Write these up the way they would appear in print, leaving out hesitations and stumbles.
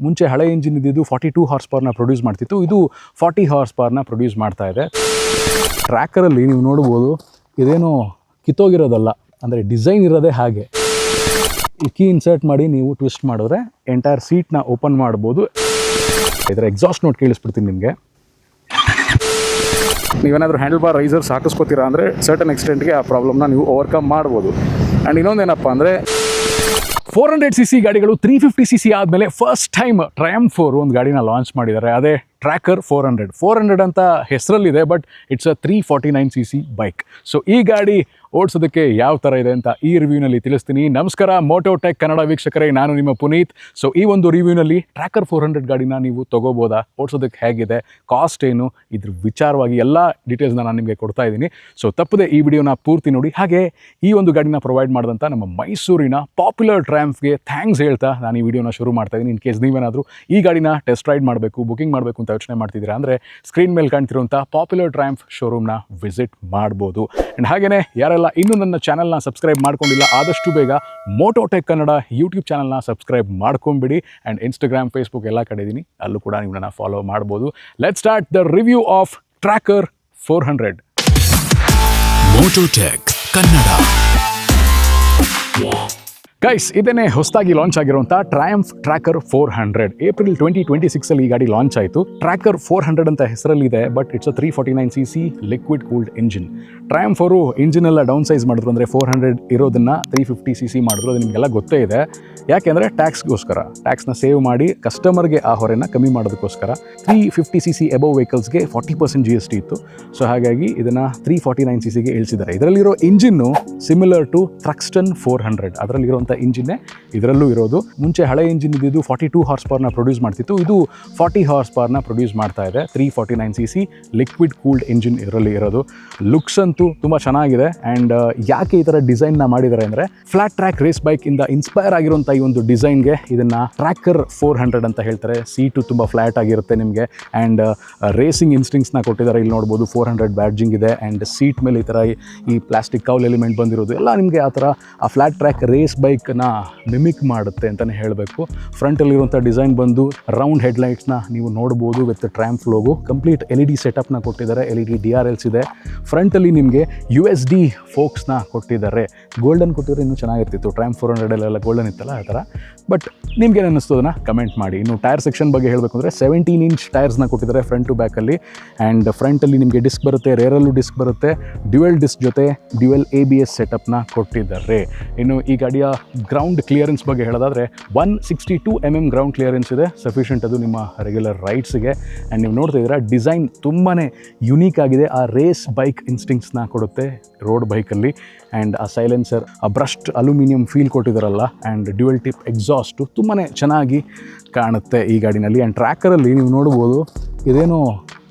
ಮುಂಚೆ ಹಳೆ ಇಂಜಿನ್ ಇದ್ದಿದ್ದು 42 ಹಾರ್ಸ್ ಪವರ್ನ ಪ್ರೊಡ್ಯೂಸ್ ಮಾಡ್ತಿತ್ತು, ಇದು 40 ಹಾರ್ಸ್ ಪವರ್ನ ಪ್ರೊಡ್ಯೂಸ್ ಮಾಡ್ತಾ ಇದೆ. ಟ್ರ್ಯಾಕರಲ್ಲಿ ನೀವು ನೋಡ್ಬೋದು, ಇದೇನೋ ಕಿತ್ತೋಗಿರೋದಲ್ಲ, ಅಂದರೆ ಡಿಸೈನ್ ಇರೋದೇ ಹಾಗೆ. ಈ ಕೀ ಇನ್ಸರ್ಟ್ ಮಾಡಿ ನೀವು ಟ್ವಿಸ್ಟ್ ಮಾಡಿದ್ರೆ ಎಂಟೈರ್ ಸೀಟ್ನ ಓಪನ್ ಮಾಡ್ಬೋದು. ಇದರ ಎಕ್ಸಾಸ್ಟ್ ನೋಟ್ ಕೇಳಿಸ್ಬಿಡ್ತೀನಿ ನಿಮಗೆ. ನೀವೇನಾದರೂ ಹ್ಯಾಂಡಲ್ ಬಾರ್ ರೈಸರ್ಸ್ ಹಾಕಿಸ್ಕೋತೀರಾ ಅಂದರೆ ಸರ್ಟನ್ ಎಕ್ಸ್ಟೆಂಟ್ಗೆ ಆ ಪ್ರಾಬ್ಲಮ್ನ ನೀವು ಓವರ್ಕಮ್ ಮಾಡ್ಬೋದು. ಆ್ಯಂಡ್ ಇನ್ನೊಂದೇನಪ್ಪ ಅಂದರೆ 400cc ಗಾಡಿಗಳು 350cc ಆದಮೇಲೆ ಫಸ್ಟ್ ಟೈಮ್ ಟ್ರಯಂಫ್ ಅವರು ಒಂದು ಗಾಡಿನ ಲಾಂಚ್ ಮಾಡಿದ್ದಾರೆ. ಅದೇ ಟ್ರ್ಯಾಕರ್ 400 ಅಂತ ಹೆಸರಲ್ಲಿದೆ, but it's a 349cc bike. So ಈ ಗಾಡಿ ಓಡಿಸೋದಕ್ಕೆ ಯಾವ ಥರ ಇದೆ ಅಂತ ಈ ರಿವ್ಯೂನಲ್ಲಿ ತಿಳಿಸ್ತೀನಿ. ನಮಸ್ಕಾರ ಮೋಟೋಟೆಕ್ ಕನ್ನಡ ವೀಕ್ಷಕರೇ, ನಾನು ನಿಮ್ಮ ಪುನೀತ್. ಸೊ ಈ ಒಂದು ರಿವ್ಯೂನಲ್ಲಿ ಟ್ರ್ಯಾಕರ್ 400 ಗಾಡಿನ ನೀವು ತೊಗೋಬೋದಾ, ಓಡಿಸೋದಕ್ಕೆ ಹೇಗಿದೆ, ಕಾಸ್ಟ್ ಏನು, ಇದ್ರ ವಿಚಾರವಾಗಿ ಎಲ್ಲ ಡೀಟೇಲ್ಸ್ನ ನಾನು ನಿಮಗೆ ಕೊಡ್ತಾ ಇದ್ದೀನಿ. ಸೊ ತಪ್ಪದೆ ಈ ವಿಡಿಯೋನ ಪೂರ್ತಿ ನೋಡಿ. ಹಾಗೆ ಈ ಒಂದು ಗಾಡಿನ ಪ್ರೊವೈಡ್ ಮಾಡಿದಂಥ ನಮ್ಮ ಮೈಸೂರಿನ ಪಾಪ್ಯುಲರ್ ಟ್ರಯಂಫ್ಗೆ ಥ್ಯಾಂಕ್ಸ್ ಹೇಳ್ತಾ ನಾನು ಈ ವಿಡಿಯೋನ ಶುರು ಮಾಡ್ತಾ ಇದ್ದೀನಿ. ಇನ್ ಕೇಸ್ ನೀವೇನಾದರೂ ಈ ಗಾಡಿನ ಟೆಸ್ಟ್ ರೈಡ್ ಮಾಡಬೇಕು, ಬುಕಿಂಗ್ ಮಾಡಬೇಕು ಅಂತ ಯೋಚನೆ ಮಾಡ್ತಿದ್ದೀರಾ ಅಂದರೆ ಸ್ಕ್ರೀನ್ ಮೇಲೆ ಕಾಣ್ತಿರುವಂಥ ಪಾಪ್ಯುಲರ್ ಟ್ರಯಂಫ್ ಶೋರೂಮ್ನ ವಿಸಿಟ್ ಮಾಡ್ಬೋದು. ಆ್ಯಂಡ್ ಹಾಗೆಯೇ ಯಾರೆಲ್ಲ ಇನ್ನೂ ನನ್ನ ಚಾನಲ್ನ ಸಬ್ಸ್ಕ್ರೈಬ್ ಮಾಡ್ಕೊಂಡಿಲ್ಲ, ಆದಷ್ಟು ಬೇಗ ಮೋಟೋಟೆಕ್ ಕನ್ನಡ ಯೂಟ್ಯೂಬ್ ಚಾನಲ್ನ ಸಬ್ಸ್ಕ್ರೈಬ್ ಮಾಡ್ಕೊಂಬಿಡಿ. ಆ್ಯಂಡ್ ಇನ್ಸ್ಟಾಗ್ರಾಮ್, ಫೇಸ್ಬುಕ್ ಎಲ್ಲ ಕಡೆ ಇದ್ದೀನಿ, ಅಲ್ಲೂ ಕೂಡ ನೀವು ನನ್ನ ಫಾಲೋ ಮಾಡ್ಬೋದು. Let's start the review of Tracker 400. Mototech Kannada. Guys, ಇದನ್ನೇ ಹೊಸದಾಗಿ ಲಾಂಚ್ ಆಗಿರುವಂಥ ಟ್ರಯಂಫ್ ಟ್ರ್ಯಾಕರ್ 400. ಏಪ್ರಿಲ್ 2026 ಈ ಗಾಡಿ ಲಾಂಚ್ ಆಯಿತು. ಟ್ರ್ಯಾಕರ್ 400 ಅಂತ ಹೆಸರಲ್ಲಿದೆ, but it's a 349cc liquid cooled engine. Triumph ಅವರು ಇಂಜಿನ್ ಎಲ್ಲ ಡೌನ್ ಸೈಜ್ ಮಾಡಿದ್ರು, ಅಂದರೆ 400 ಇರೋದನ್ನು 350cc ಮಾಡಿದ್ರು. ಅದು ನಿಮಗೆಲ್ಲ ಗೊತ್ತೇ ಇದೆ. ಯಾಕೆಂದರೆ ಟ್ಯಾಕ್ಸ್ಗೋಸ್ಕರ, ಟ್ಯಾಕ್ಸ್ನ ಸೇವ್ ಮಾಡಿ ಕಸ್ಟಮರ್ಗೆ ಆ ಹೊರೆನ ಕಮ್ಮಿ ಮಾಡೋದಕ್ಕೋಸ್ಕರ. 350cc ಎಬೋವ್ ವೆಹಿಕಲ್ಸ್ಗೆ 40% GST ಇತ್ತು. ಸೊ ಹಾಗಾಗಿ ಇದನ್ನು 349cc ಇಳಿಸಿದ್ದಾರೆ. ಇದರಲ್ಲಿರೋ ಇಂಜಿನ್ನು ಸಿಮಿಲರ್ ಟು ಥ್ರಕ್ಸ್ಟನ್ 400, ಅದರಲ್ಲಿರುವಂಥ ಇಂಜಿನ್ನೇ ಇದರಲ್ಲೂ ಇರೋದು. ಮುಂಚೆ ಹಳೆ ಇಂಜಿನ್ ಇದ್ದಿದ್ದು 42 ಹಾರ್ಸ್ ಪವರ್ನ ಪ್ರೊಡ್ಯೂಸ್ ಮಾಡ್ತಿತ್ತು, ಇದು 40 ಹಾರ್ಸ್ ಪವರ್ನ ಪ್ರೊಡ್ಯೂಸ್ ಮಾಡ್ತಾ ಇದೆ. 349cc ಲಿಕ್ವಿಡ್ ಕೂಲ್ಡ್ ಇಂಜಿನ್ ಇದರಲ್ಲಿ ಇರೋದು. ಲುಕ್ಸ್ ಅಂತೂ ತುಂಬ ಚೆನ್ನಾಗಿದೆ. ಆ್ಯಂಡ್ ಯಾಕೆ ಈ ಥರ ಡಿಸೈನ್ನ ಮಾಡಿದ್ದಾರೆ ಅಂದರೆ, ಫ್ಲಾಟ್ ಟ್ರ್ಯಾಕ್ ರೇಸ್ ಬೈಕ್ ಇಂದ ಇನ್ಸ್ಪೈರ್ ಆಗಿರುವಂಥ ಈ ಒಂದು ಡಿಸೈನ್ಗೆ ಇದನ್ನು ಟ್ರ್ಯಾಕರ್ 400 ಅಂತ ಹೇಳ್ತಾರೆ. ಸೀಟು ತುಂಬ ಫ್ಲ್ಯಾಟ್ ಆಗಿರುತ್ತೆ ನಿಮಗೆ. ಆ್ಯಂಡ್ ರೇಸಿಂಗ್ ಇನ್ಸ್ಟಿಂಕ್ಟ್ಸ್ನ ಕೊಟ್ಟಿದ್ದಾರೆ. ಇಲ್ಲಿ ನೋಡ್ಬೋದು 400 ಬ್ಯಾಡ್ಜಿಂಗ್ ಇದೆ. ಆ್ಯಂಡ್ ಸೀಟ್ ಮೇಲೆ ಈ ಥರ ಈ ಪ್ಲಾಸ್ಟಿಕ್ ಕೌಲ್ ಎಲಿಮೆಂಟ್ ಬಂದಿರೋದು ಎಲ್ಲ ನಿಮಗೆ ಆ ಥರ ಆ ಫ್ಲಾಟ್ ಟ್ರ್ಯಾಕ್ ರೇಸ್ ಬೈಕ್ನ ಮಿಮಿಕ್ ಮಾಡುತ್ತೆ ಅಂತಲೇ ಹೇಳಬೇಕು. ಫ್ರಂಟಲ್ಲಿರುವಂಥ ಡಿಸೈನ್ ಬಂದು ರೌಂಡ್ ಹೆಡ್ಲೈಟ್ಸ್ನ ನೀವು ನೋಡ್ಬೋದು with tramp logo. Complete LED ಸೆಟಪ್ನ ಕೊಟ್ಟಿದ್ದಾರೆ. LED DRLs ಇದೆ. ಫ್ರಂಟಲ್ಲಿ ನಿಮಗೆ USD ಫೋಕ್ಸ್ನ ಕೊಟ್ಟಿದ್ದಾರೆ. ಗೋಲ್ಡನ್ ಕೊಟ್ಟಿದ್ರೆ ಇನ್ನೂ ಚೆನ್ನಾಗಿರ್ತಿತ್ತು. ಟ್ರ್ಯಾಂಪ್ 400 ಗೋಲ್ಡನ್ ಇತ್ತಲ್ಲ ಆ ಥರ. ಬಟ್ ನಿಮ್ಗೇನು ಅನ್ನಿಸ್ತು ಅದನ್ನು ಕಮೆಂಟ್ ಮಾಡಿ. ಇನ್ನು ಟೈರ್ ಸೆಕ್ಷನ್ ಬಗ್ಗೆ ಹೇಳಬೇಕು ಅಂದರೆ 17 ಇಂಚ್ ಟೈರ್ಸ್ನ ಕೊಟ್ಟಿದ್ದಾರೆ ಫ್ರಂಟ್ ಟು ಬ್ಯಾಕಲ್ಲಿ. ಆ್ಯಂಡ್ ಫ್ರಂಟಲ್ಲಿ ನಿಮಗೆ ಡಿಸ್ಕ್ ಬರುತ್ತೆ, ರೇರಲ್ಲೂ ಡಿಸ್ಕ್ ಬರುತ್ತೆ. ಡ್ಯುಯಲ್ ಡಿಸ್ಕ್ ಜೊತೆ ಡ್ಯುಯಲ್ ABS ಸೆಟಪ್ನ ಕೊಟ್ಟಿದ್ದಾರೆ. ಇನ್ನು ಈ ಗಾಡಿಯ ಗ್ರೌಂಡ್ ಕ್ಲಿಯರೆನ್ಸ್ ಬಗ್ಗೆ ಹೇಳೋದಾದರೆ 162 mm ಗ್ರೌಂಡ್ ಕ್ಲಿಯರೆನ್ಸ್ ಇದೆ. ಸಫಿಷಿಯೆಂಟ್ ಅದು ನಿಮ್ಮ ರೆಗ್ಯುಲರ್ ರೈಡ್ಸ್ಗೆ. ಆ್ಯಂಡ್ ನೀವು ನೋಡ್ತಾ ಇದ್ದೀರಾ ಡಿಸೈನ್ ತುಂಬಾ ಯುನೀಕ್ ಆಗಿದೆ. ಆ ರೇಸ್ ಬೈಕ್ ಇನ್ಸ್ಟಿಂಕ್ಟ್ಸ್ನ ಕೊಡುತ್ತೆ ರೋಡ್ ಬೈಕಲ್ಲಿ. ಆ್ಯಂಡ್ ಆ ಸೈಲೆನ್ಸರ್, ಆ ಬ್ರಷ್ಡ್ ಅಲ್ಯೂಮಿನಿಯಂ ಫೀಲ್ ಕೊಟ್ಟಿದ್ದಾರಲ್ಲ, ಆ್ಯಂಡ್ ಡ್ಯುಯಲ್ ಟಿಪ್ ಎಕ್ಸಾಸ್ಟು ತುಂಬಾ ಚೆನ್ನಾಗಿ ಕಾಣುತ್ತೆ ಈ ಗಾಡಿನಲ್ಲಿ. ಆ್ಯಂಡ್ ಟ್ರ್ಯಾಕರಲ್ಲಿ ನೀವು ನೋಡ್ಬೋದು, ಇದೇನೋ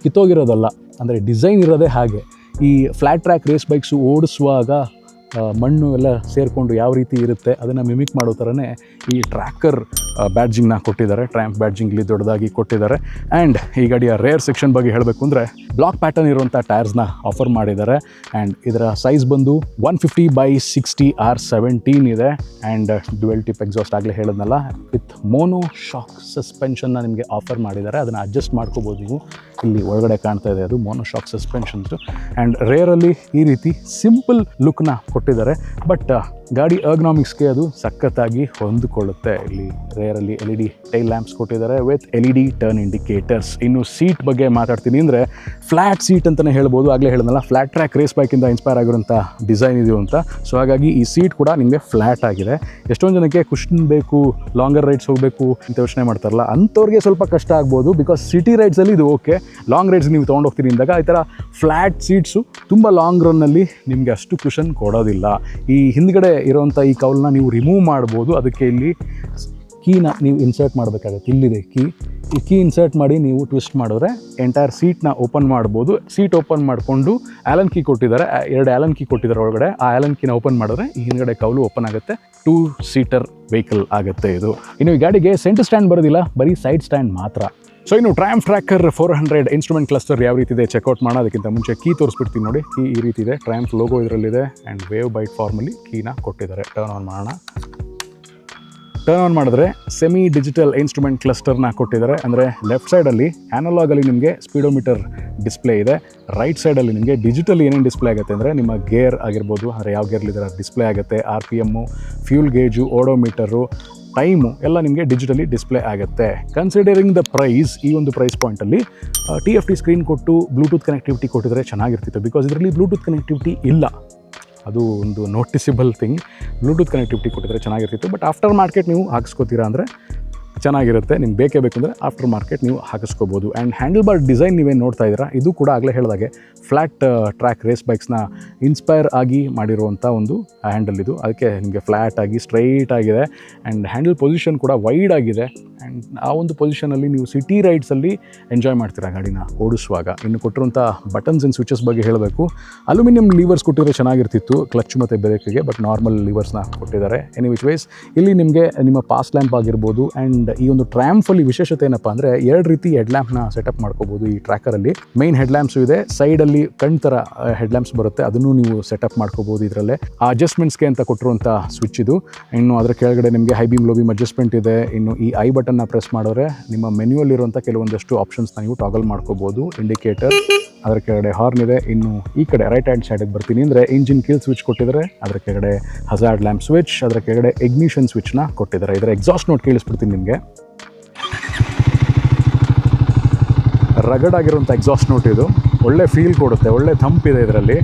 ಕಿತ್ತೋಗಿರೋದಲ್ಲ, ಅಂದರೆ ಡಿಸೈನ್ ಇರೋದೇ ಹಾಗೆ. ಈ ಫ್ಲ್ಯಾಟ್ ಟ್ರ್ಯಾಕ್ ರೇಸ್ ಬೈಕ್ಸು ಓಡಿಸುವಾಗ ಮಣ್ಣು ಎಲ್ಲ ಸೇರಿಕೊಂಡು ಯಾವ ರೀತಿ ಇರುತ್ತೆ ಅದನ್ನು ಮಿಮಿಕ್ ಮಾಡೋ ಥರನೇ ಈ ಟ್ರ್ಯಾಕರ್ ಬ್ಯಾಡ್ಜಿಂಗ್ನ ಕೊಟ್ಟಿದ್ದಾರೆ. ಟ್ರ್ಯಾಂಪ್ ಬ್ಯಾಡ್ಜಿಂಗ್ ಇಲ್ಲಿ ದೊಡ್ಡದಾಗಿ ಕೊಟ್ಟಿದ್ದಾರೆ. ಆ್ಯಂಡ್ ಈ ಗಾಡಿಯ ರೇರ್ ಸೆಕ್ಷನ್ ಬಗ್ಗೆ ಹೇಳಬೇಕು ಅಂದರೆ ಬ್ಲಾಕ್ ಪ್ಯಾಟರ್ನ್ ಇರುವಂಥ ಟೈರ್ಸ್ನ ಆಫರ್ ಮಾಡಿದ್ದಾರೆ. ಆ್ಯಂಡ್ ಇದರ ಸೈಜ್ ಬಂದು 150/60 R17 ಇದೆ. ಆ್ಯಂಡ್ ಡ್ಯುಯಲ್ ಟಿಪ್ ಎಕ್ಸಾಸ್ಟ್ ಆಗಲೇ ಹೇಳಿದ್ನಲ್ಲ, ವಿತ್ ಮೋನೋ ಶಾಕ್ ಸಸ್ಪೆನ್ಷನ್ನ ನಿಮಗೆ ಆಫರ್ ಮಾಡಿದ್ದಾರೆ. ಅದನ್ನು ಅಡ್ಜಸ್ಟ್ ಮಾಡ್ಕೋಬೋದು ನೀವು. ಇಲ್ಲಿ ಒಳಗಡೆ ಕಾಣ್ತಾ ಇದೆ ಅದು ಮೋನೋ ಶಾಕ್ ಸಸ್ಪೆನ್ಷನ್ಸು. ಆ್ಯಂಡ್ ರೇರಲ್ಲಿ ಈ ರೀತಿ ಸಿಂಪಲ್ ಲುಕ್ನ ಕೊಟ್ಟಿದ್ದಾರೆ. ಬಟ್ ಗಾಡಿ ಅರ್ಗನಾಮಿಕ್ಸ್ಗೆ ಅದು ಸಖತ್ತಾಗಿ ಹೊಂದಿಕೊಳ್ಳುತ್ತೆ. ಇಲ್ಲಿ ರೇರಲ್ಲಿ LED ಟೈಲ್ ಲ್ಯಾಂಪ್ಸ್ ಕೊಟ್ಟಿದ್ದಾರೆ ವಿತ್ LED ಟರ್ನ್ ಇಂಡಿಕೇಟರ್ಸ್. ಇನ್ನು ಸೀಟ್ ಬಗ್ಗೆ ಮಾತಾಡ್ತೀನಿ ಅಂದರೆ ಫ್ಲ್ಯಾಟ್ ಸೀಟ್ ಅಂತಲೇ ಹೇಳ್ಬೋದು. ಆಗಲೇ ಹೇಳಿದ್ನಲ್ಲ, ಫ್ಲ್ಯಾಟ್ ಟ್ರ್ಯಾಕ್ ರೇಸ್ ಬೈಕಿಂದ ಇನ್ಸ್ಪೈರ್ ಆಗಿರೋಂಥ ಡಿಸೈನ್ ಇದೆಯೋ ಅಂತ. ಸೊ ಹಾಗಾಗಿ ಈ ಸೀಟ್ ಕೂಡ ನಿಮಗೆ ಫ್ಲ್ಯಾಟ್ ಆಗಿದೆ. ಎಷ್ಟೊಂದು ಜನಕ್ಕೆ ಕುಷನ್ ಬೇಕು, ಲಾಂಗರ್ ರೈಡ್ಸ್ ಹೋಗಬೇಕು ಅಂತ ಯೋಚನೆ ಮಾಡ್ತಾರಲ್ಲ, ಅಂಥವ್ರಿಗೆ ಸ್ವಲ್ಪ ಕಷ್ಟ ಆಗ್ಬೋದು. ಬಿಕಾಸ್ ಸಿಟಿ ರೈಡ್ಸಲ್ಲಿ ಇದು ಓಕೆ. ಲಾಂಗ್ ರೈಡ್ಸ್ ನೀವು ತೊಗೊಂಡೋಗ್ತೀನಿ ಅಂದಾಗ ಈ ಥರ ಫ್ಲ್ಯಾಟ್ ಸೀಟ್ಸು ತುಂಬ ಲಾಂಗ್ ರನ್ನಲ್ಲಿ ನಿಮಗೆ ಅಷ್ಟು ಕುಷನ್ ಕೊಡೋದಿಲ್ಲ. ಈ ಹಿಂದ್ಗಡೆ ಇರೋವಂಥ ಈ ಕೌಲ್ನ ನೀವು ರಿಮೂವ್ ಮಾಡ್ಬೋದು. ಅದಕ್ಕೆ ಇಲ್ಲಿ ಕೀನ ನೀವು ಇನ್ಸರ್ಟ್ ಮಾಡಬೇಕಾಗತ್ತೆ. ಇಲ್ಲಿದೆ ಕೀ. ಈ ಕೀ ಇನ್ಸರ್ಟ್ ಮಾಡಿ ನೀವು ಟ್ವಿಸ್ಟ್ ಮಾಡಿದ್ರೆ ಎಂಟೈರ್ ಸೀಟ್ನ ಓಪನ್ ಮಾಡ್ಬೋದು. ಸೀಟ್ ಓಪನ್ ಮಾಡಿಕೊಂಡು ಆ್ಯಲನ್ ಕೀ ಕೊಟ್ಟಿದ್ದಾರೆ. 2 ಆ್ಯಲನ್ ಕೀ ಕೊಟ್ಟಿದ್ದಾರೆ ಒಳಗಡೆ. ಆ ಆ್ಯಲನ್ ಕೀನ ಓಪನ್ ಮಾಡಿದ್ರೆ ಈ ಹಿಂದ್ಗಡೆ ಕೌಲು ಓಪನ್ ಆಗುತ್ತೆ. 2 ಸೀಟರ್ ವೆಹಿಕಲ್ ಆಗುತ್ತೆ ಇದು. ಇನ್ನು ಈ ಗಾಡಿಗೆ ಸೆಂಟರ್ ಸ್ಟ್ಯಾಂಡ್ ಬರೋದಿಲ್ಲ, ಬರೀ ಸೈಡ್ ಸ್ಟ್ಯಾಂಡ್ ಮಾತ್ರ. ಸೊ ಇನ್ನು ಟ್ರಯಂಫ್ ಟ್ರ್ಯಾಕರ್ 400 ಇನ್ಸ್ಟ್ರೂಮೆಂಟ್ ಕ್ಲಸ್ಟರ್ ಯಾವ ರೀತಿ ಇದೆ ಚೆಕ್ಔಟ್ ಮಾಡೋಣ. ಅದಕ್ಕಿಂತ ಮುಂಚೆ ಕೀ ತೋರಿಸ್ಬಿಡ್ತೀನಿ ನೋಡಿ. ಕೀ ಈ ರೀತಿ ಇದೆ. ಟ್ರಯಂಫ್ ಲೋಗೋ ಇದರಲ್ಲಿದೆ. ಆ್ಯಂಡ್ ವೇವ್ ಬೈಟ್ ಫಾರ್ಮಲ್ಲಿ ಕೀನ ಕೊಟ್ಟಿದ್ದಾರೆ. ಟರ್ನ್ ಆನ್ ಮಾಡೋಣ. ಟರ್ನ್ ಆನ್ ಮಾಡಿದ್ರೆ ಸೆಮಿ ಡಿಜಿಟಲ್ ಇನ್ಸ್ಟ್ರೂಮೆಂಟ್ ಕ್ಲಸ್ಟರ್ನ ಕೊಟ್ಟಿದ್ದಾರೆ. ಅಂದರೆ ಲೆಫ್ಟ್ ಸೈಡಲ್ಲಿ ಆ್ಯನಲಾಗಲ್ಲಿ ನಿಮಗೆ ಸ್ಪೀಡೋಮೀಟರ್ ಡಿಸ್ಪ್ಲೇ ಇದೆ. ರೈಟ್ ಸೈಡಲ್ಲಿ ನಿಮಗೆ ಡಿಜಿಟಲ್ ಏನೇನು ಡಿಸ್ಪ್ಲೇ ಆಗುತ್ತೆ ಅಂದರೆ ನಿಮ್ಮ ಗೇರ್ ಆಗಿರ್ಬೋದು, ಅಂದರೆ ಯಾವ ಗೇರ್ಲಿದ್ರೆ ಡಿಸ್ಪ್ಲೇ ಆಗುತ್ತೆ, RPM, ಫ್ಯೂಲ್ ಗೇಜು, ಓಡೋಮೀಟರು, ಟೈಮು ಎಲ್ಲ ನಿಮಗೆ ಡಿಜಿಟಲಿ ಡಿಸ್ಪ್ಲೇ ಆಗುತ್ತೆ. ಕನ್ಸಿಡರಿಂಗ್ ದ ಪ್ರೈಸ್, ಈ ಒಂದು ಪ್ರೈಸ್ ಪಾಯಿಂಟಲ್ಲಿ TFT ಸ್ಕ್ರೀನ್ ಕೊಟ್ಟು ಬ್ಲೂಟೂತ್ ಕನೆಕ್ಟಿವಿಟಿ ಕೊಟ್ಟಿದ್ರೆ ಚೆನ್ನಾಗಿರ್ತಿತ್ತು. ಬಿಕಾಸ್ ಇದರಲ್ಲಿ ಬ್ಲೂಟೂತ್ ಕನೆಕ್ಟಿವಿಟಿ ಇಲ್ಲ, ಅದು ಒಂದು ನೋಟಿಸಿಬಲ್ ಥಿಂಗ್. ಬ್ಲೂಟೂತ್ ಕನೆಕ್ಟಿವಿಟಿ ಕೊಟ್ಟಿದ್ರೆ ಚೆನ್ನಾಗಿರ್ತಿತ್ತು. ಬಟ್ ಆಫ್ಟರ್ ಮಾರ್ಕೆಟ್ ನೀವು ಹಾಕಿಸ್ಕೋತೀರಾ ಅಂದರೆ ಚೆನ್ನಾಗಿರುತ್ತೆ. ನಿಮ್ಗೆ ಬೇಕೇ ಬೇಕಂದರೆ ಆಫ್ಟರ್ ಮಾರ್ಕೆಟ್ ನೀವು ಹಾಕಿಸ್ಕೋಬೋದು. ಆ್ಯಂಡ್ ಹ್ಯಾಂಡಲ್ ಬಾರ್ ಡಿಸೈನ್ ನೀವೇನು ನೋಡ್ತಾ ಇದ್ದೀರಾ, ಇದು ಕೂಡ ಆಗಲೇ ಹೇಳಿದಾಗೆ ಫ್ಲ್ಯಾಟ್ ಟ್ರ್ಯಾಕ್ ರೇಸ್ ಬೈಕ್ಸ್ನ ಇನ್ಸ್ಪೈರ್ ಆಗಿ ಮಾಡಿರುವಂಥ ಒಂದು ಹ್ಯಾಂಡಲ್ ಇದು. ಅದಕ್ಕೆ ನಿಮಗೆ ಫ್ಲ್ಯಾಟ್ ಆಗಿ ಸ್ಟ್ರೈಟ್ ಆಗಿದೆ. ಆ್ಯಂಡ್ ಹ್ಯಾಂಡಲ್ ಪೊಸಿಷನ್ ಕೂಡ ವೈಡ್ ಆಗಿದೆ. ಆ್ಯಂಡ್ ಆ ಒಂದು ಪೊಸಿಷನಲ್ಲಿ ನೀವು ಸಿಟಿ ರೈಡ್ಸಲ್ಲಿ ಎಂಜಾಯ್ ಮಾಡ್ತೀರಾ ಗಾಡಿನ ಓಡಿಸುವಾಗ. ಇನ್ನು ಕೊಟ್ಟಿರುವಂಥ ಬಟನ್ಸ್ ಆ್ಯಂಡ್ ಸ್ವಿಚಸ್ ಬಗ್ಗೆ ಹೇಳಬೇಕು, ಅಲ್ಯೂಮಿನಿಯಂ ಲೀವರ್ಸ್ ಕೊಟ್ಟಿದ್ರೆ ಚೆನ್ನಾಗಿರ್ತಿತ್ತು ಕ್ಲಚ್ ಮತ್ತು ಬ್ರೇಕಿಗೆ, ಬಟ್ ನಾರ್ಮಲ್ ಲೀವರ್ಸ್ನ ಕೊಟ್ಟಿದ್ದಾರೆ. ಎನಿ ವಿಚ್ ವೈಸ್ ಇಲ್ಲಿ ನಿಮಗೆ ನಿಮ್ಮ ಪಾಸ್ ಲ್ಯಾಂಪ್ ಆಗಿರ್ಬೋದು. ಆ್ಯಂಡ್ ಈ ಒಂದು ಟ್ರ್ಯಾಂಫಲ್ಲಿ ವಿಶೇಷತೆ ಏನಪ್ಪ ಅಂದರೆ 2 ರೀತಿ ಹೆಡ್ ಲ್ಯಾಂಪ್ನ ಸೆಟಪ್ ಮಾಡ್ಕೋಬೋದು ಈ ಟ್ರ್ಯಾಕರಲ್ಲಿ. ಮೈನ್ ಹೆಡ್ ಲ್ಯಾಂಪ್ಸು ಇದೆ, ಸೈಡಲ್ಲಿ ಕಣ್ ಥರ ಹೆಡ್ ಲ್ಯಾಂಪ್ಸ್ ಬರುತ್ತೆ, ಅದನ್ನು ನೀವು ಸೆಟಪ್ ಮಾಡ್ಕೋಬೋದು ಇದರಲ್ಲೇ. ಆ ಅಡ್ಜಸ್ಟ್ಮೆಂಟ್ಸ್ಗೆ ಅಂತ ಕೊಟ್ಟಿರುವಂಥ ಸ್ವಿಚ್ ಇದು. ಇನ್ನು ಅದರ ಕೆಳಗಡೆ ನಿಮಗೆ high beam low beam adjustment ಇದೆ. ಇನ್ನು ಈ ಐ ಬಟನ್ನ ಪ್ರೆಸ್ ಮಾಡಿದ್ರೆ ನಿಮ್ಮ ಮೆನ್ಯುವಲ್ಲಿರುವಂಥ ಕೆಲವೊಂದಷ್ಟು ಆಪ್ಷನ್ಸ್ನ ನೀವು ಟಾಗಲ್ ಮಾಡ್ಕೋಬೋದು. ಇಂಡಿಕೇಟರ್, ಅದರ ಕೆಳಗಡೆ ಹಾರ್ನ್ ಇದೆ. ಇನ್ನು ಈ ಕಡೆ ರೈಟ್ ಹ್ಯಾಂಡ್ ಸೈಡಿಗೆ ಬರ್ತೀನಿ ಅಂದರೆ ಇಂಜಿನ್ ಕಿಲ್ ಸ್ವಿಚ್ ಕೊಟ್ಟಿದ್ದಾರೆ. ಅದರ ಕೆಳಗಡೆ ಹಜಾರ್ಡ್ ಲ್ಯಾಂಪ್ ಸ್ವಿಚ್, ಅದರ ಕೆಳಗಡೆ ಇಗ್ನಿಷನ್ ಸ್ವಿಚ್ನ ಕೊಟ್ಟಿದ್ದಾರೆ. ಇದರ ಎಕ್ಸಾಸ್ಟ್ ನೋಟ್ ಕೇಳಿಸ್ಬಿಡ್ತೀನಿ ನಿಮಗೆ. ರಗಡ್ ಆಗಿರುವಂಥ ಎಕ್ಸಾಸ್ಟ್ ನೋಟ್ ಇದು. ಒಳ್ಳೆ ಫೀಲ್ ಕೊಡುತ್ತೆ, ಒಳ್ಳೆ ಥಂಪಿದೆ ಇದರಲ್ಲಿ.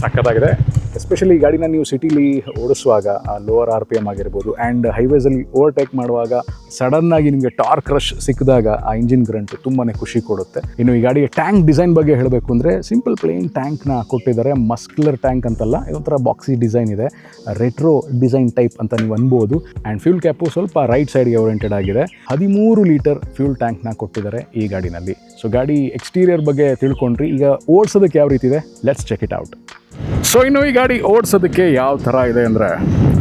ಸಖತ್ತಾಗಿದೆ. ಎಸ್ಪೆಷಲಿ ಈ ಗಾಡಿನ ನೀವು ಸಿಟಿಲಿ ಓಡಿಸುವಾಗ ಲೋವರ್ RPM ಆಗಿರ್ಬೋದು ಆ್ಯಂಡ್ ಹೈವೇಸಲ್ಲಿ ಓವರ್ಟೇಕ್ ಮಾಡುವಾಗ ಸಡನ್ನಾಗಿ ನಿಮಗೆ ಟಾರ್ಕ್ ರಶ್ ಸಿಕ್ಕಿದಾಗ ಆ ಇಂಜಿನ್ ಕರೆಂಟ್ ತುಂಬಾ ಖುಷಿ ಕೊಡುತ್ತೆ. ಇನ್ನು ಈ ಗಾಡಿಯ ಟ್ಯಾಂಕ್ ಡಿಸೈನ್ ಬಗ್ಗೆ ಹೇಳಬೇಕು ಅಂದರೆ ಸಿಂಪಲ್ ಪ್ಲೇನ್ ಟ್ಯಾಂಕ್ನ ಕೊಟ್ಟಿದ್ದಾರೆ. ಮಸ್ಕ್ಯುಲರ್ ಟ್ಯಾಂಕ್ ಅಂತಲ್ಲ, ಇದೊಂಥರ ಬಾಕ್ಸಿ ಡಿಸೈನ್ ಇದೆ, ರೆಟ್ರೋ ಡಿಸೈನ್ ಟೈಪ್ ಅಂತ ನೀವು ಅನ್ಬೋದು. ಆ್ಯಂಡ್ ಫ್ಯೂಲ್ ಕ್ಯಾಪು ಸ್ವಲ್ಪ ರೈಟ್ ಸೈಡ್ಗೆ ಓರಿಯೆಂಟೆಡ್ ಆಗಿದೆ. 13 ಲೀಟರ್ ಫ್ಯೂಲ್ ಟ್ಯಾಂಕ್ನ ಕೊಟ್ಟಿದ್ದಾರೆ ಈ ಗಾಡಿನಲ್ಲಿ. ಸೊ ಗಾಡಿ ಎಕ್ಸ್ಟೀರಿಯರ್ ಬಗ್ಗೆ ತಿಳ್ಕೊಂಡ್ರಿ. ಈಗ ಓಡಿಸೋದಕ್ಕೆ ಯಾವ ರೀತಿ ಇದೆ, let's check it out. So ಇನ್ನು ಈ ಗಾಡಿ ಓಡಿಸೋದಕ್ಕೆ ಯಾವ ಥರ ಇದೆ ಅಂದರೆ,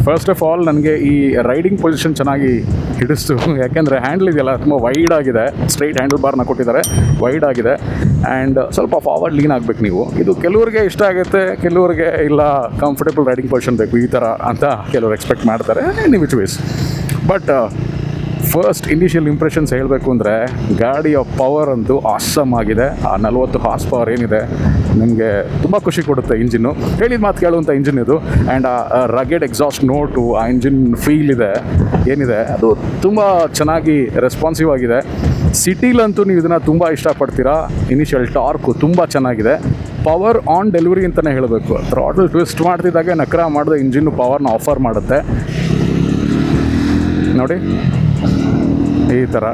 ಫಸ್ಟ್ ಆಫ್ ಆಲ್ ನನಗೆ ಈ ರೈಡಿಂಗ್ ಪೊಸಿಷನ್ ಚೆನ್ನಾಗಿ ಹಿಡಿಸ್ತು. ಯಾಕೆಂದರೆ ಹ್ಯಾಂಡಲ್ ಇದೆಯಲ್ಲ ತುಂಬ ವೈಡ್ ಆಗಿದೆ. ಸ್ಟ್ರೈಟ್ ಹ್ಯಾಂಡಲ್ ಬಾರ್ನ ಕೊಟ್ಟಿದ್ದಾರೆ, ವೈಡ್ ಆಗಿದೆ. ಆ್ಯಂಡ್ ಸ್ವಲ್ಪ ಫಾರ್ವರ್ಡ್ ಲೀನ್ ಆಗಬೇಕು ನೀವು. ಇದು ಕೆಲವರಿಗೆ ಇಷ್ಟ ಆಗುತ್ತೆ, ಕೆಲವರಿಗೆ ಇಲ್ಲ ಕಂಫರ್ಟೇಬಲ್ ರೈಡಿಂಗ್ ಪೊಸಿಷನ್ ಬೇಕು ಈ ಥರ ಅಂತ ಕೆಲವರು ಎಕ್ಸ್ಪೆಕ್ಟ್ ಮಾಡ್ತಾರೆ. Any which ways, but first initial impressions ಹೇಳಬೇಕು ಅಂದರೆ ಗಾಡಿಯ ಪವರ್ ಅಂತೂ ಆಸಮ್ ಆಗಿದೆ. ಆ 40 ಹಾರ್ಸ್ ಪವರ್ ಏನಿದೆ ನಿಮಗೆ ತುಂಬ ಖುಷಿ ಕೊಡುತ್ತೆ. ಇಂಜಿನ್ನು ಹೇಳಿದ ಮಾತು ಕೇಳುವಂಥ ಇಂಜಿನ್ ಇದು. ಆ್ಯಂಡ್ ಆ ರಗೆಡ್ ಎಕ್ಸಾಸ್ಟ್ ನೋಟು, ಆ ಇಂಜಿನ್ ಫೀಲ್ ಇದೆ ಏನಿದೆ ಅದು ತುಂಬ ಚೆನ್ನಾಗಿ ರೆಸ್ಪಾನ್ಸಿವ್ ಆಗಿದೆ. ಸಿಟಿಲಂತೂ ನೀವು ಇದನ್ನು ತುಂಬ ಇಷ್ಟಪಡ್ತೀರಾ. ಇನಿಷಿಯಲ್ ಟಾರ್ಕು ತುಂಬ ಚೆನ್ನಾಗಿದೆ. ಪವರ್ ಆನ್ ಡೆಲಿವರಿ ಅಂತಲೇ ಹೇಳಬೇಕು. ಥ್ರಾಟಲ್ ಟ್ವಿಸ್ಟ್ ಮಾಡ್ತಿದ್ದಾಗೆ ನಕರ ಮಾಡಿದ ಇಂಜಿನ್ನು ಪವರ್ನ ಆಫರ್ ಮಾಡುತ್ತೆ ನೋಡಿ ಈ ಥರ.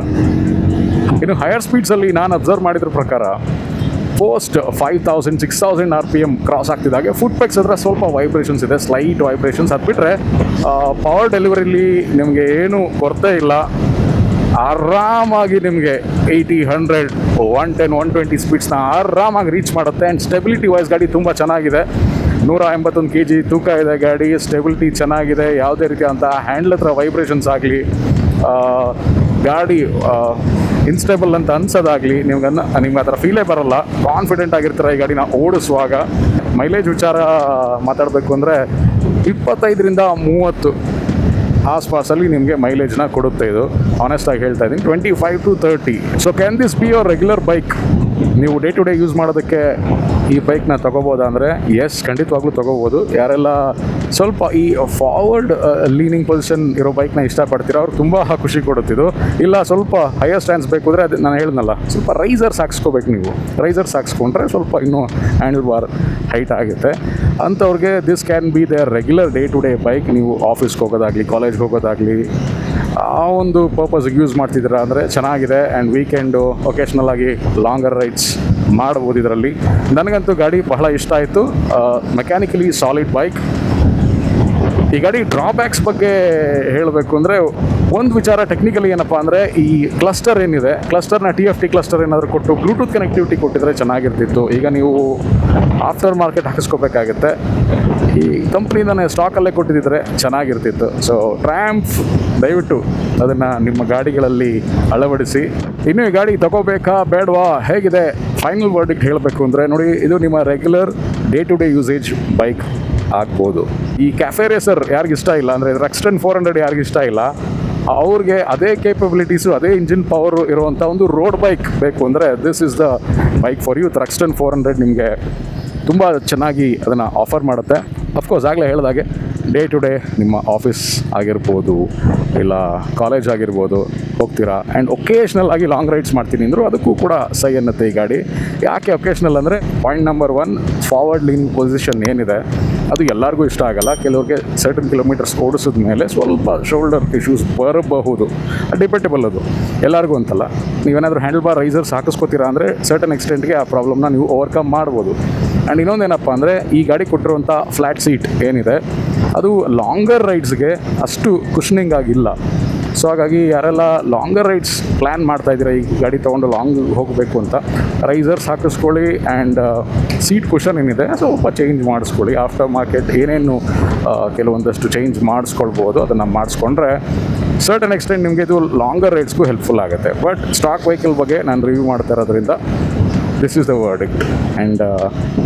ಇನ್ನು ಹೈಯರ್ ಸ್ಪೀಡ್ಸಲ್ಲಿ ನಾನು ಅಬ್ಸರ್ವ್ ಮಾಡಿದ್ರ ಪ್ರಕಾರ ಪೋಸ್ಟ್ 5000 6000 RPM ಕ್ರಾಸ್ ಆಗ್ತಿದ್ದಾಗೆ ಫುಟ್ ಪೆಕ್ಸ್ ಹತ್ರ ಸ್ವಲ್ಪ ವೈಬ್ರೇಷನ್ಸ್ ಇದೆ, ಸ್ಲೈಟ್ ವೈಬ್ರೇಷನ್ಸ್. ಅದು ಬಿಟ್ಟರೆ ಪವರ್ ಡೆಲಿವರಿಲಿ ನಿಮಗೆ ಏನೂ ಕೊರತೆ ಇಲ್ಲ. ಆರಾಮಾಗಿ ನಿಮಗೆ 80, 100, 110, 120 ಸ್ಪೀಡ್ಸ್ನ ಆರಾಮಾಗಿ ರೀಚ್ ಮಾಡುತ್ತೆ. ಆ್ಯಂಡ್ ಸ್ಟೆಬಿಲಿಟಿ ವೈಸ್ ಗಾಡಿ ತುಂಬ ಚೆನ್ನಾಗಿದೆ. 181 kg ತೂಕ ಇದೆ ಗಾಡಿ. ಸ್ಟೆಬಿಲಿಟಿ ಚೆನ್ನಾಗಿದೆ. ಯಾವುದೇ ರೀತಿ ಅಂತ ಹ್ಯಾಂಡ್ಲ್ ಹತ್ರ ವೈಬ್ರೇಷನ್ಸ್ ಆಗಲಿ, ಗಾಡಿ ಇನ್ಸ್ಟೇಬಲ್ ಅಂತ ಅನ್ಸೋದಾಗಲಿ ನಿಮ್ಗೆ ಆ ಥರ ಫೀಲೇ ಬರೋಲ್ಲ. ಕಾನ್ಫಿಡೆಂಟ್ ಆಗಿರ್ತಾರೆ ಈ ಗಾಡಿನ ಓಡಿಸುವಾಗ. ಮೈಲೇಜ್ ವಿಚಾರ ಮಾತಾಡಬೇಕು ಅಂದರೆ 25ರಿಂದ 30 ಆಸ್ಪಾಸಲ್ಲಿ ನಿಮಗೆ ಮೈಲೇಜ್ನ ಕೊಡುತ್ತೆ ಇದು. ಆನೆಸ್ಟಾಗಿ ಹೇಳ್ತಾ ಇದ್ದೀನಿ, 25 to 30. So can this be your regular bike? ನೀವು ಡೇ ಟು ಡೇ ಯೂಸ್ ಮಾಡೋದಕ್ಕೆ ಈ ಬೈಕ್ನ ತೊಗೋಬೋದಾ ಅಂದರೆ ಎಸ್, ಖಂಡಿತವಾಗ್ಲೂ ತೊಗೋಬೋದು. ಯಾರೆಲ್ಲ ಸ್ವಲ್ಪ ಈ ಫಾರ್ವರ್ಡ್ ಲೀನಿಂಗ್ ಪೊಸಿಷನ್ ಇರೋ ಬೈಕ್ನ ಇಷ್ಟಪಡ್ತೀರೋ ಅವ್ರು ತುಂಬ ಖುಷಿ ಕೊಡುತ್ತಿದ್ದು. ಇಲ್ಲ ಸ್ವಲ್ಪ ಹೈಯರ್ ಸ್ಟ್ಯಾಂಡ್ಸ್ ಬೇಕು ಅಂದರೆ ಅದು ನಾನು ಹೇಳಿದ್ನಲ್ಲ, ಸ್ವಲ್ಪ ರೈಸರ್ಸ್ ಹಾಕ್ಸ್ಕೋಬೇಕು ನೀವು. ರೈಸರ್ಸ್ ಹಾಕ್ಸ್ಕೊಂಡ್ರೆ ಸ್ವಲ್ಪ ಇನ್ನೂ ಹ್ಯಾಂಡಲ್ ಬಾರ್ ಹೈಟ್ ಆಗುತ್ತೆ. ಅಂಥವ್ರಿಗೆ this can be there regular day to day bike. ನೀವು ಆಫೀಸ್ಗೆ ಹೋಗೋದಾಗಲಿ, ಕಾಲೇಜ್ಗೆ ಹೋಗೋದಾಗಲಿ, ಆ ಒಂದು ಪರ್ಪಸ್ಗೆ ಯೂಸ್ ಮಾಡ್ತಿದ್ದೀರಾ ಅಂದರೆ ಚೆನ್ನಾಗಿದೆ. ಆ್ಯಂಡ್ ವೀಕೆಂಡು ಒಕೇಶ್ನಲ್ ಆಗಿ ಲಾಂಗರ್ ರೈಡ್ಸ್ ಮಾಡ್ಬೋದು ಇದರಲ್ಲಿ. ನನಗಂತೂ ಗಾಡಿ ಬಹಳ ಇಷ್ಟ ಆಯಿತು. Mechanically solid bike. ಈ ಗಾಡಿ ಡ್ರಾಬ್ಯಾಕ್ಸ್ ಬಗ್ಗೆ ಹೇಳಬೇಕು ಅಂದರೆ ಒಂದು ವಿಚಾರ ಟೆಕ್ನಿಕಲಿ ಏನಪ್ಪ ಅಂದರೆ ಈ ಕ್ಲಸ್ಟರ್ ಏನಿದೆ ಕ್ಲಸ್ಟರ್ನ TFT ಕ್ಲಸ್ಟರ್ ಏನಾದರೂ ಕೊಟ್ಟು ಬ್ಲೂಟೂತ್ ಕನೆಕ್ಟಿವಿಟಿ ಕೊಟ್ಟಿದ್ರೆ ಚೆನ್ನಾಗಿರ್ತಿತ್ತು. ಈಗ ನೀವು ಆಫ್ಟರ್ ಮಾರ್ಕೆಟ್ ಹಾಕಿಸ್ಕೋಬೇಕಾಗುತ್ತೆ. ಈ ಕಂಪ್ನಿಯಿಂದನೇ ಸ್ಟಾಕಲ್ಲೇ ಕೊಟ್ಟಿದ್ದರೆ ಚೆನ್ನಾಗಿರ್ತಿತ್ತು. ಸೊ ಟ್ರ್ಯಾಂಫ್ ದಯವಿಟ್ಟು ಅದನ್ನು ನಿಮ್ಮ ಗಾಡಿಗಳಲ್ಲಿ ಅಳವಡಿಸಿ. ಇನ್ನು ಈ ಗಾಡಿ ತಗೋಬೇಕಾ ಬೇಡವಾ ಹೇಗಿದೆ ಫೈನಲ್ ವರ್ಡಿಕ್ಟ್ ಹೇಳಬೇಕು ಅಂದರೆ ನೋಡಿ, ಇದು ನಿಮ್ಮ regular day to day usage bike ಆಗ್ಬೋದು. ಈ ಕ್ಯಾಫೆ ರೇಸರ್ ಯಾರಿಗಿಷ್ಟ ಇಲ್ಲ ಅಂದರೆ ರಕ್ಸ್ಟನ್ 400 ಯಾರಿಗಿಷ್ಟ ಇಲ್ಲ, ಅವ್ರಿಗೆ ಅದೇ ಕೇಪಬಿಲಿಟೀಸು ಅದೇ ಇಂಜಿನ್ ಪವರು ಇರುವಂಥ ಒಂದು ರೋಡ್ ಬೈಕ್ ಬೇಕು ಅಂದರೆ this is the bike for you. Thruxton 400 ನಿಮಗೆ ತುಂಬ ಚೆನ್ನಾಗಿ ಅದನ್ನು ಆಫರ್ ಮಾಡುತ್ತೆ. ಅಫ್ಕೋರ್ಸ್ ಆಗಲೇ ಹೇಳಿದಾಗೆ ಡೇ ಟು ಡೇ ನಿಮ್ಮ ಆಫೀಸ್ ಆಗಿರ್ಬೋದು ಇಲ್ಲ ಕಾಲೇಜ್ ಆಗಿರ್ಬೋದು ಹೋಗ್ತೀರಾ ಆ್ಯಂಡ್ ಒಕೇಶ್ನಲ್ ಆಗಿ ಲಾಂಗ್ ರೈಡ್ಸ್ ಮಾಡ್ತೀನಿ ಅಂದರು ಅದಕ್ಕೂ ಕೂಡ ಸೈ ಅನ್ನತ್ತೆ ಈ ಗಾಡಿ. ಯಾಕೆ ಒಕೇಶ್ನಲ್ ಅಂದರೆ point number 1, forward lean position ಏನಿದೆ ಅದು ಎಲ್ಲರಿಗೂ ಇಷ್ಟ ಆಗಲ್ಲ. ಕೆಲವ್ರಿಗೆ ಸರ್ಟನ್ ಕಿಲೋಮೀಟರ್ಸ್ ಓಡಿಸಿದ ಮೇಲೆ ಸ್ವಲ್ಪ ಶೋಲ್ಡರ್ ಇಶ್ಯೂಸ್ ಬರಬಹುದು, ಡಿಪೆಂಡಬಲ್ ಅದು, ಎಲ್ಲರಿಗೂ ಅಂತಲ್ಲ. ನೀವೇನಾದರೂ ಹ್ಯಾಂಡಲ್ ಬಾರ್ ರೈಸರ್ಸ್ ಹಾಕಿಸ್ಕೋತೀರಾ ಅಂದರೆ ಸರ್ಟನ್ ಎಕ್ಸ್ಟೆಂಟ್ಗೆ ಆ ಪ್ರಾಬ್ಲಮ್ನ ನೀವು ಓವರ್ಕಮ್ ಮಾಡ್ಬೋದು. ಆ್ಯಂಡ್ ಇನ್ನೊಂದೇನಪ್ಪ ಅಂದರೆ ಈ ಗಾಡಿ ಕೊಟ್ಟಿರುವಂಥ ಫ್ಲ್ಯಾಟ್ ಸೀಟ್ ಏನಿದೆ ಅದು ಲಾಂಗರ್ ರೈಡ್ಸ್ಗೆ ಅಷ್ಟು ಕುಷನಿಂಗ್ ಆಗಿಲ್ಲ. ಸೊ ಹಾಗಾಗಿ ಯಾರೆಲ್ಲ ಲಾಂಗರ್ ರೈಡ್ಸ್ ಪ್ಲ್ಯಾನ್ ಮಾಡ್ತಾಯಿದ್ದೀರಾ ಈ ಗಾಡಿ ತೊಗೊಂಡು ಲಾಂಗ್ ಹೋಗಬೇಕು ಅಂತ, ರೈಸರ್ಸ್ ಹಾಕಿಸ್ಕೊಳ್ಳಿ ಆ್ಯಂಡ್ ಸೀಟ್ ಕುಷನ್ ಏನಿದೆ ಸ್ವಲ್ಪ ಚೇಂಜ್ ಮಾಡಿಸ್ಕೊಳ್ಳಿ. ಆಫ್ಟರ್ ಮಾರ್ಕೆಟ್ ಏನೇನು ಕೆಲವೊಂದಷ್ಟು ಚೇಂಜ್ ಮಾಡಿಸ್ಕೊಳ್ಬೋದು ಅದನ್ನು ಮಾಡಿಸ್ಕೊಂಡ್ರೆ ಸರ್ಟನ್ ಎಕ್ಸ್ಟೆಂಟ್ ನಿಮಗೆ ಇದು ಲಾಂಗರ್ ರೈಡ್ಸ್ಗೂ ಹೆಲ್ಪ್ಫುಲ್ ಆಗುತ್ತೆ. ಬಟ್ ಸ್ಟಾಕ್ ವೆಹಿಕಲ್ ಬಗ್ಗೆ ನಾನು ರಿವ್ಯೂ ಮಾಡ್ತಾ ಇರೋದ್ರಿಂದ this is the verdict. And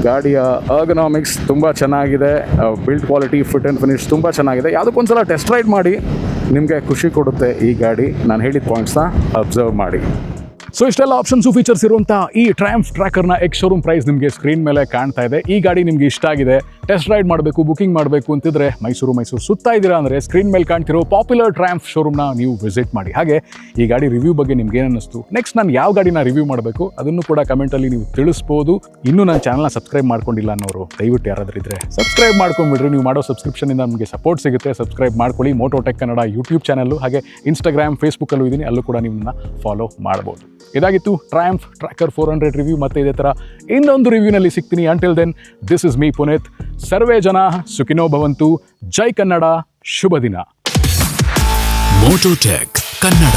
ಗಾಡಿಯ ಅರ್ಗನಾಮಿಕ್ಸ್ ತುಂಬ ಚೆನ್ನಾಗಿದೆ, build quality, fit and finish ತುಂಬ ಚೆನ್ನಾಗಿದೆ. ಯಾವುದಕ್ಕೊಂದ್ಸಲ ಟೆಸ್ಟ್ ರೈಡ್ ಮಾಡಿ, ನಿಮಗೆ ಖುಷಿ ಕೊಡುತ್ತೆ ಈ ಗಾಡಿ. ನಾನು ಹೇಳಿದ ಪಾಯಿಂಟ್ಸ್ನ ಅಬ್ಸರ್ವ್ ಮಾಡಿ. ಸೊ ಇಷ್ಟೆಲ್ಲ ಆಪ್ಷನ್ಸು ಫೀಚರ್ಸ್ ಇರುವಂಥ ಈ ಟ್ರಯಾಂಫ್ ಟ್ರ್ಯಾಕರ್ನ ಎಕ್ಸ್ ಶೋರೂಮ್ ಪ್ರೈಸ್ ನಿಮಗೆ ಸ್ಕ್ರೀನ್ ಮೇಲೆ ಕಾಣ್ತಾ ಇದೆ. ಈ ಗಾಡಿ ನಿಮಗೆ ಇಷ್ಟ ಆಗಿದೆ, ಟೆಸ್ಟ್ ರೈಡ್ ಮಾಡಬೇಕು, ಬುಕಿಂಗ್ ಮಾಡಬೇಕು ಅಂತಿದ್ರೆ ಮೈಸೂರು ಸುತ್ತಾ ಇದ್ದೀರಾ ಅಂದರೆ ಸ್ಕ್ರೀನ್ ಮೇಲೆ ಕಾಣ್ತಿರೋ ಪಾಪ್ಯುಲರ್ ಟ್ರಯಾಂಫ್ ಶೋರೂಮ್ನ ನೀವು ವಿಸಿಟ್ ಮಾಡಿ. ಹಾಗೆ ಈ ಗಾಡಿ ರಿವ್ಯೂ ಬಗ್ಗೆ ನಿಮ್ಗೆ ಏನು ಅನ್ನಿಸ್ತು, ನೆಕ್ಸ್ಟ್ ನಾನು ಯಾವ ಗಾಡಿನ ರಿವ್ಯೂ ಮಾಡಬೇಕು ಅದನ್ನು ಕೂಡ ಕಮೆಂಟಲ್ಲಿ ನೀವು ತಿಳಿಸ್ಬೋದು. ಇನ್ನೂ ನನ್ನ ಚಾನಲ್ನ ಸಬ್ಸ್ಕ್ರೈಬ್ ಮಾಡ್ಕೊಂಡಿಲ್ಲ ಅನ್ನೋರು ದಯವಿಟ್ಟು ಯಾರಾದರೂ ಇದ್ದರೆ ಸಬ್ಸ್ಕ್ರೈಬ್ ಮಾಡ್ಕೊಂಡ್ಬಿಡ್ರಿ. ನೀವು ಮಾಡೋ ಸಬ್ಸ್ಕ್ರಿಪ್ಷನಿಂದ ನಮಗೆ ಸಪೋರ್ಟ್ ಸಿಗುತ್ತೆ. ಸಬ್ಸ್ಕ್ರೈಬ್ ಮಾಡ್ಕೊಳ್ಳಿ. ಮೋಟೋಟೆಕ್ ಕನ್ನಡ ಯೂಟ್ಯೂಬ್ ಚಾನಲ್ಲು, ಹಾಗೆ ಇನ್ಸ್ಟಾಗ್ರಾಮ್, ಫೇಸ್ಬುಕ್ಕಲ್ಲೂ ಇದ್ದೀನಿ, ಅಲ್ಲೂ ಕೂಡ ನಿಮ್ಮನ್ನ ಫಾಲೋ ಮಾಡ್ಬೋದು. ಇದಾಗಿತ್ತು ಟ್ರಯಾಂಫ್ ಟ್ರ್ಯಾಕರ್ 400 ರಿವ್ಯೂ. ಮತ್ತೆ ಇದೇ ಥರ ಇನ್ನೊಂದು ರಿವ್ಯೂನಲ್ಲಿ ಸಿಗ್ತೀನಿ. Until then, this is me Puneet. ಸರ್ವೇ ಜನ ಸುಖಿನೋ ಭವಂತು. ಜೈ ಕನ್ನಡ. ಶುಭ ದಿನ. ಮೋಟೋಟೆಕ್ ಕನ್ನಡ.